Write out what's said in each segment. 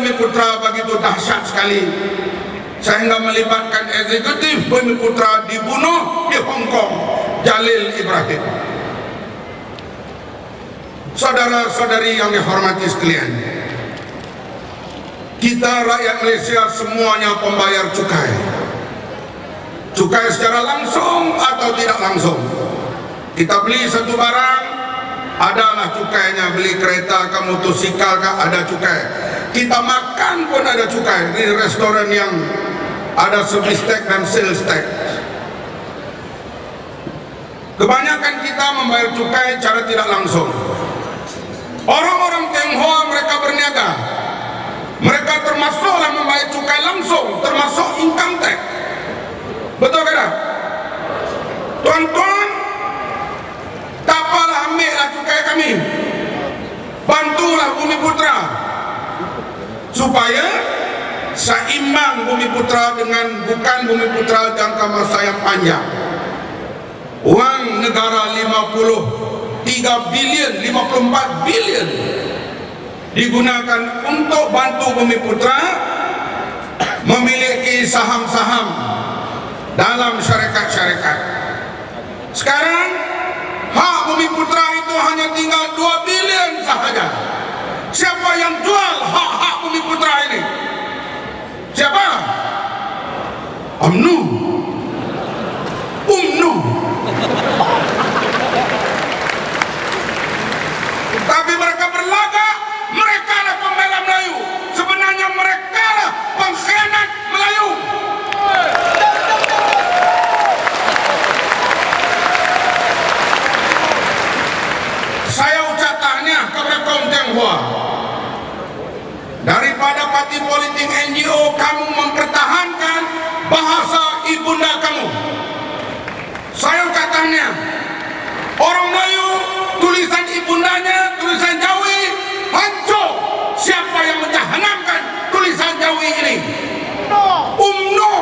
Bumiputra begitu dahsyat sekali sehingga melibatkan eksekutif Bumiputra dibunuh di Hong Kong, Jalil Ibrahim. Saudara-saudari yang dihormati sekalian, kita rakyat Malaysia semuanya pembayar cukai. Cukai secara langsung atau tidak langsung. Kita beli satu barang, adalah cukainya. Beli kereta ke motosikal ada cukai. Kita makan pun ada cukai. Di restoran yang ada service tax dan sales tax. Kebanyakan kita membayar cukai cara tidak langsung. Orang-orang Tionghoa mereka berniaga. Mereka termasuklah membayar cukai langsung, termasuk income tax. Betul kan? Tuan-tuan, tak apalah, ambillah cukai kami, bantulah Bumiputra supaya seimbang Bumiputra dengan bukan Bumiputra jangka masa yang panjang. Uang negara 53 bilion, 54 bilion digunakan untuk bantu Bumiputra memiliki saham-saham dalam syarikat-syarikat. Sekarang hak Bumiputra itu hanya tinggal 2 bilion sahaja. Siapa yang jual hak-hak Bumiputra ini? Siapa? UMNO. Tapi mereka berlagak mereka lah pembela Melayu. Sebenarnya mereka lah pengkhianat Melayu. Saya ucap tahniah kepada kaum Tionghoa. Daripada parti politik NGO kamu mempertahankan bahasa ibunda kamu. Saya ucap tahniah. Orang Melayu tulisan ibundanya tulisan Jawi hancur. Siapa yang menjahanamkan tulisan Jawi ini? UMNO.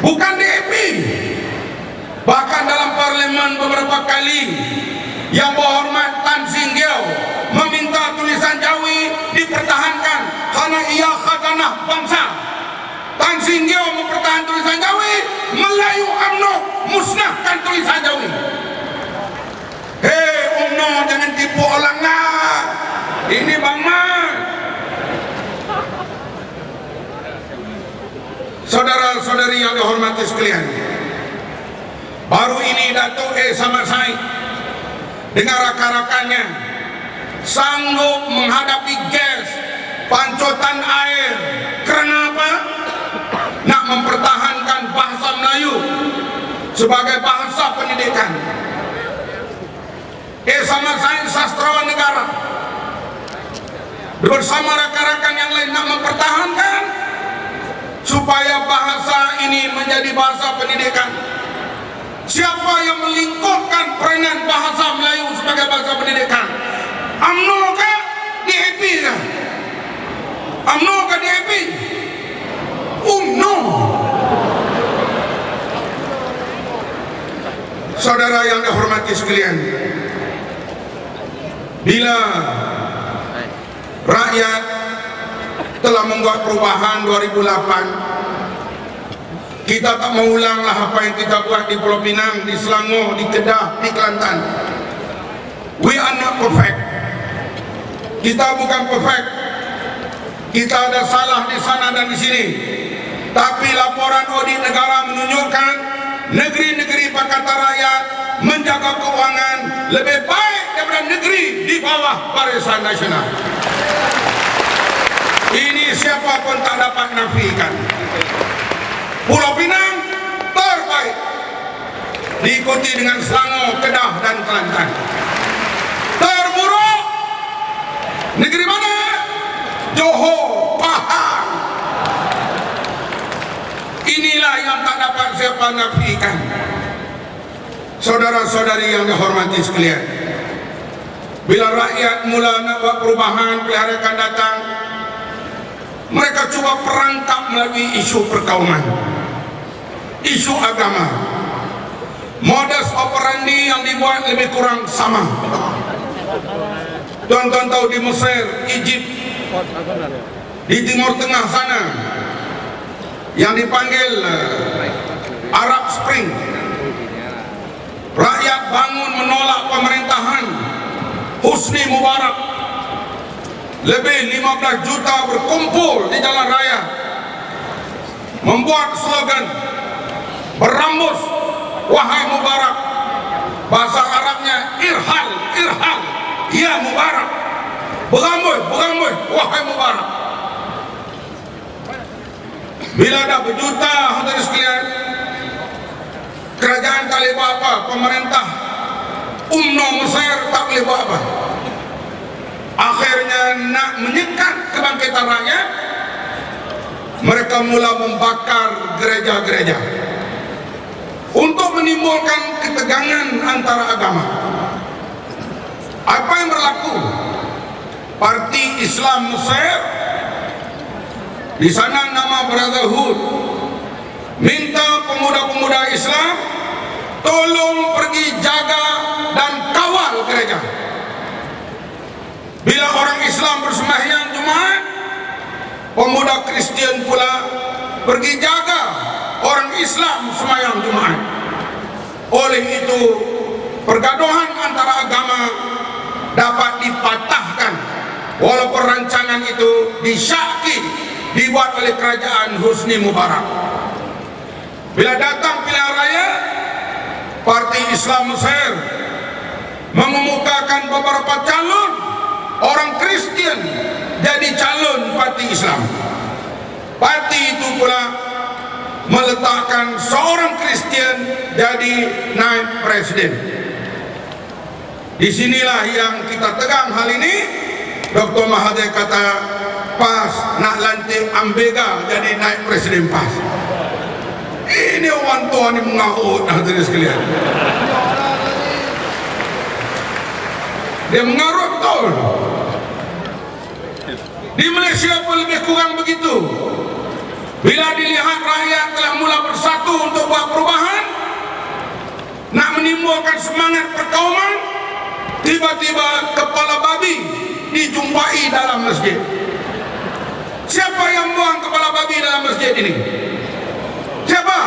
Bukan DAP. Bahkan dalam parlemen beberapa kali Yang Berhormat Tan Sing Geo meminta tulisan Jawi dipertahankan karena ia khazanah bangsa. Tan Sing Geo mempertahankan tulisan Jawi, Melayu UMNO musnahkan tulisan Jawi. Hei UMNO, jangan tipu orang lah. Ini Bang Mat. Saudara-saudari yang dihormati sekalian, baru ini Datuk Samad Said dengan rakan-rakannya sanggup menghadapi gas pancotan air. Kenapa? Nak mempertahankan bahasa Melayu sebagai bahasa pendidikan. Samad Said sastrawan negara bersama rakan-rakan yang lain nak mempertahankan supaya bahasa ini menjadi bahasa pendidikan. Siapa yang melingkupkan peranan bahasa Melayu sebagai bahasa pendidikan? UMNO ke DAP ke? UMNO ke DAP? UMNO. Saudara yang dihormati sekalian, bila rakyat telah membuat perubahan 2008, kita tak mengulanglah apa yang kita buat di Pulau Pinang, di Selangor, di Kedah, di Kelantan. We are not perfect. Kita bukan perfect. Kita ada salah di sana dan di sini. Tapi laporan audit negara menunjukkan negeri-negeri Pakatan Rakyat menjaga keuangan lebih baik daripada negeri di bawah Barisan Nasional. Ini siapa pun tak dapat nafikan. Pulau Pinang terbaik, diikuti dengan Selangor, Kedah dan Kelantan. Terburuk negeri mana? Johor, Pahang. Inilah yang tak dapat siapa nafikan. Saudara-saudari yang dihormati sekalian, bila rakyat mula nak buat perubahan pilihan akan datang, mereka cuba perangkap melalui isu perkauman, isu agama. Modus operandi yang dibuat lebih kurang sama. Tuan-tuan tahu di Mesir, Egypt, di Timur Tengah sana yang dipanggil Arab Spring, rakyat bangun menolak pemerintahan Husni Mubarak. Lebih 15 juta berkumpul di jalan raya, membuat slogan berambus wahai Mubarak, bahasa Arabnya irhal, irhal, ya Mubarak, berambus, berambus wahai Mubarak. Bila ada berjuta hadirin sekalian, kerajaan tak boleh buat apa, pemerintah UMNO Mesir tak boleh buat apa. Akhirnya nak menyekat kebangkitan rakyat, mereka mula membakar gereja-gereja untuk menimbulkan ketegangan antara agama. Apa yang berlaku? Parti Islam Mesir, di sana nama Brotherhood, minta pemuda-pemuda Islam tolong pergi jaga dan kawal gereja. Bila orang Islam bersembahyang Jumaat, pemuda Kristian pula pergi jaga orang Islam sembahyang Jumaat. Oleh itu, pergaduhan antara agama dapat dipatahkan, walaupun rancangan itu disyaki dibuat oleh kerajaan Husni Mubarak. Bila datang pilihan raya, Parti Islam Mesir mengumumkan beberapa calon orang Kristian jadi calon parti Islam. Parti itu pula meletakkan seorang Kristian jadi naib presiden. Disinilah yang kita tegang hal ini. Dr. Mahathir kata pas nak lantik Ambega jadi naib presiden pas. Ini orang tua ni mengarut, hadirin sekalian. Dia mengarut betul. Di Malaysia pun lebih kurang begitu. Bila dilihat rakyat telah mula bersatu untuk buat perubahan, nak menimbulkan semangat perkauman, tiba-tiba kepala babi dijumpai dalam masjid. Siapa yang buang kepala babi dalam masjid ini? Siapa?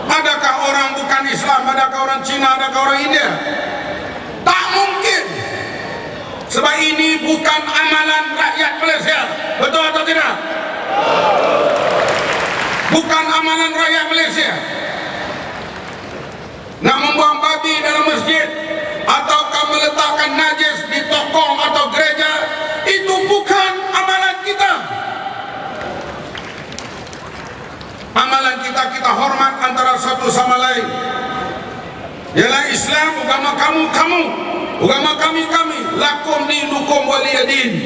Adakah orang bukan Islam? Adakah orang Cina? Adakah orang India? Tak mungkin. Sebab ini bukan amalan rakyat Malaysia. Betul atau tidak? Bukan amalan rakyat Malaysia. Nak membuang babi dalam masjid ataukah meletakkan najis di tokong atau gereja, itu bukan amalan kita. Amalan kita, kita hormat antara satu sama lain. Ialah Islam, agama kamu, kamu, agama kami, kami. Lakum dinukum waliyadin.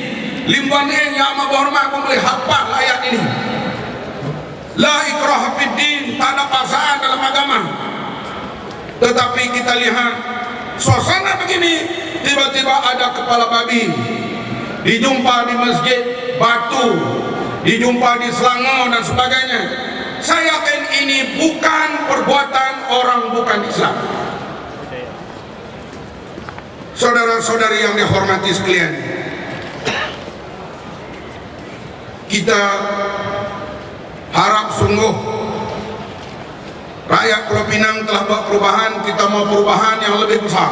Limban yang amat berhormat pun boleh hafal ayat ini. La ikraha fid din, tak ada paksaan dalam agama. Tetapi kita lihat suasana begini, tiba-tiba ada kepala babi dijumpa di masjid Batu, dijumpa di Selangor dan sebagainya. Saya yakin ini bukan perbuatan orang bukan Islam. Saudara-saudari yang dihormati sekalian, kita harap sungguh rakyat Pulau Pinang telah buat perubahan. Kita mau perubahan yang lebih besar.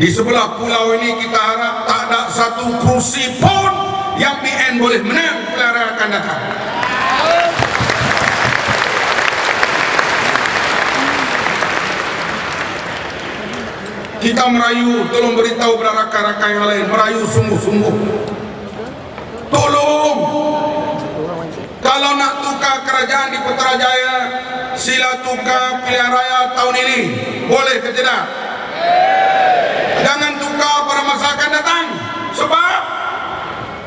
Di sebelah pulau ini kita harap tak ada satu kursi pun yang PN boleh menang pilihan raya akan datang. Kita merayu, tolong beritahu kepada rakan-rakan yang lain, merayu sungguh-sungguh. Tolong, kalau nak tukar kerajaan di Putrajaya, sila tukar pilihan raya tahun ini. Boleh ke tidak? Jangan tukar pada masa akan datang. Sebab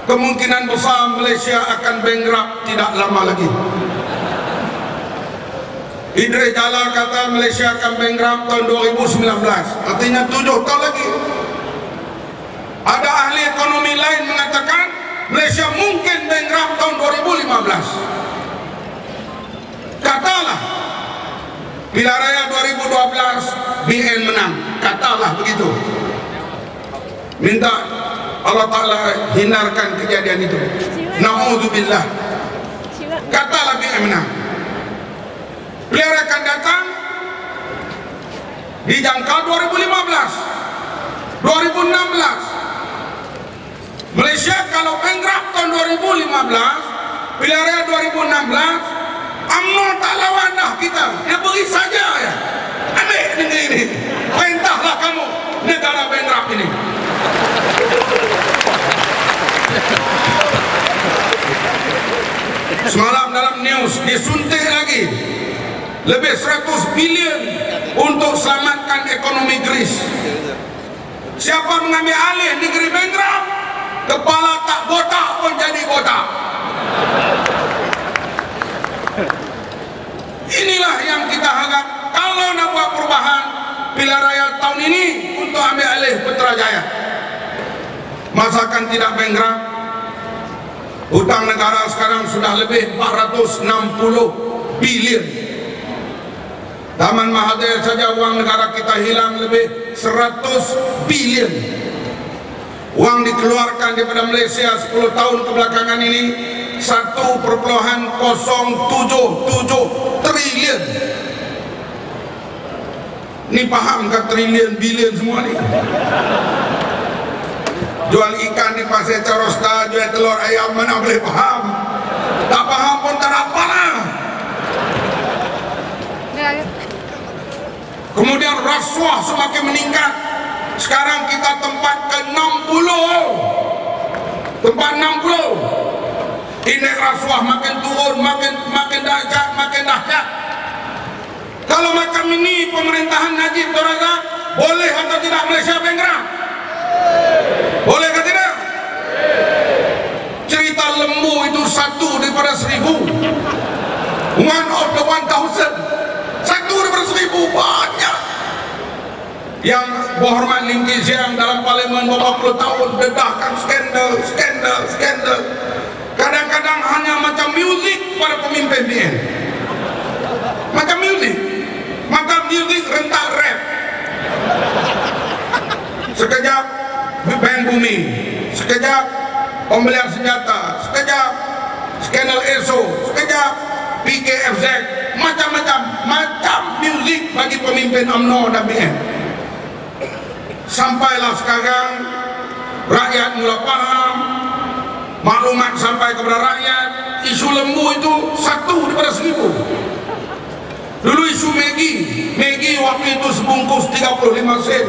kemungkinan besar Malaysia akan bankrupt tidak lama lagi. Idris Jalal kata Malaysia akan bankrupt tahun 2019. Artinya 7 tahun lagi. Ada ahli ekonomi lain mengatakan Malaysia mungkin bankrupt tahun 2015. Katalah pilihan raya 2012 BN menang, katalah begitu. Minta Allah Ta'ala hindarkan kejadian itu. Na'udzubillah. Katalah BN menang. Beliau akan datang dijangka 2015, 2016. Malaysia kalau penggerak tahun 2015, pilihan raya 2016, UMNO tak lawan dah kita, dia beri saja ya. Ambil ini, perintahlah kamu negara penggerak ini. Semalam dalam news disuntik lagi lebih 100 bilion untuk selamatkan ekonomi Greece. Siapa mengambil alih negeri bankrupt, kepala tak botak pun jadi botak. Inilah yang kita harap kalau nak buat perubahan pilihan raya tahun ini untuk ambil alih Putrajaya. Masakan tidak bankrupt. Hutang negara sekarang sudah lebih 460 bilion. Taman Mahathir saja uang negara kita hilang lebih 100 bilion. Uang dikeluarkan daripada Malaysia 10 tahun kebelakangan ini 1,077 triliun. Ini paham ke triliun, bilion semua ni? Jual ikan di Pasir Carosta, jual telur ayam, mana boleh paham? Tak paham pun tak apa lah. Kemudian rasuah semakin meningkat. Sekarang kita tempat ke-60. Tempat 60. Indeks rasuah makin turun, makin dahsyat, makin dahsyat. Kalau macam ini pemerintahan Najib Razak, boleh atau tidak Malaysia bankrupt? Boleh ke tidak? Cerita lembu itu 1 daripada 1000. One of the 1000. 1 daripada 1000, banyak. Yang berhormat Lim Kee Siang dalam parlimen beberapa puluh tahun dedahkan skandal. Kadang-kadang hanya macam muzik pada pemimpin BN. Macam muzik rentak rap. Sekejap bank bumi, sekejap pembelian senjata, sekejap skandal ESO, sekejap PKFZ, macam muzik bagi pemimpin UMNO dan BN. Sampailah sekarang rakyat mula paham, maklumat sampai kepada rakyat. Isu lembu itu 1 daripada 1000. Dulu isu Maggi waktu itu sebungkus 35 sen.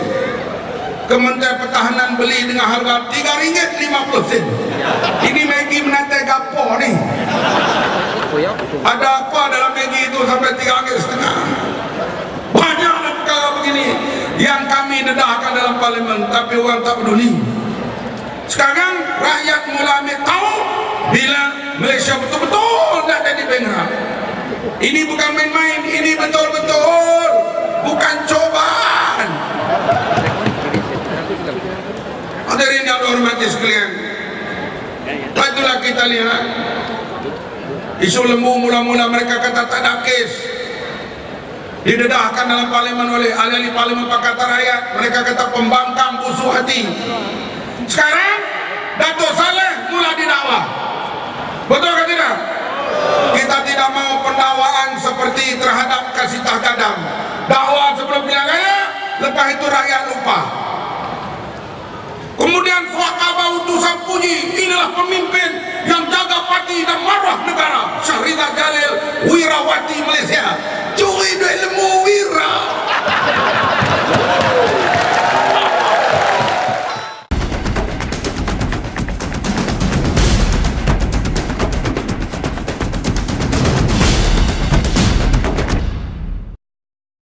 Kementerian Pertahanan beli dengan harga RM3.50. Ini Maggi menatai gapo ni? Ada apa dalam Maggi itu sampai RM3.50? Banyaklah perkara begini yang kami dedahkan dalam parlimen, tapi orang tak peduli. Sekarang rakyat mula ambil tahu bila Malaysia betul-betul nak jadi bankrupt. Ini bukan main-main, ini betul-betul, bukan cobaan. Hadirin yang dihormati sekalian, itulah kita lihat isu lembu. Mula-mula mereka kata tak ada kes, didedahkan dalam parlimen oleh ahli-ahli parlimen Pakatan Rakyat. Mereka kata pembangkang busuk hati. Sekarang Dato' Saleh mula didakwa. Betul ke tidak? Kita tidak mau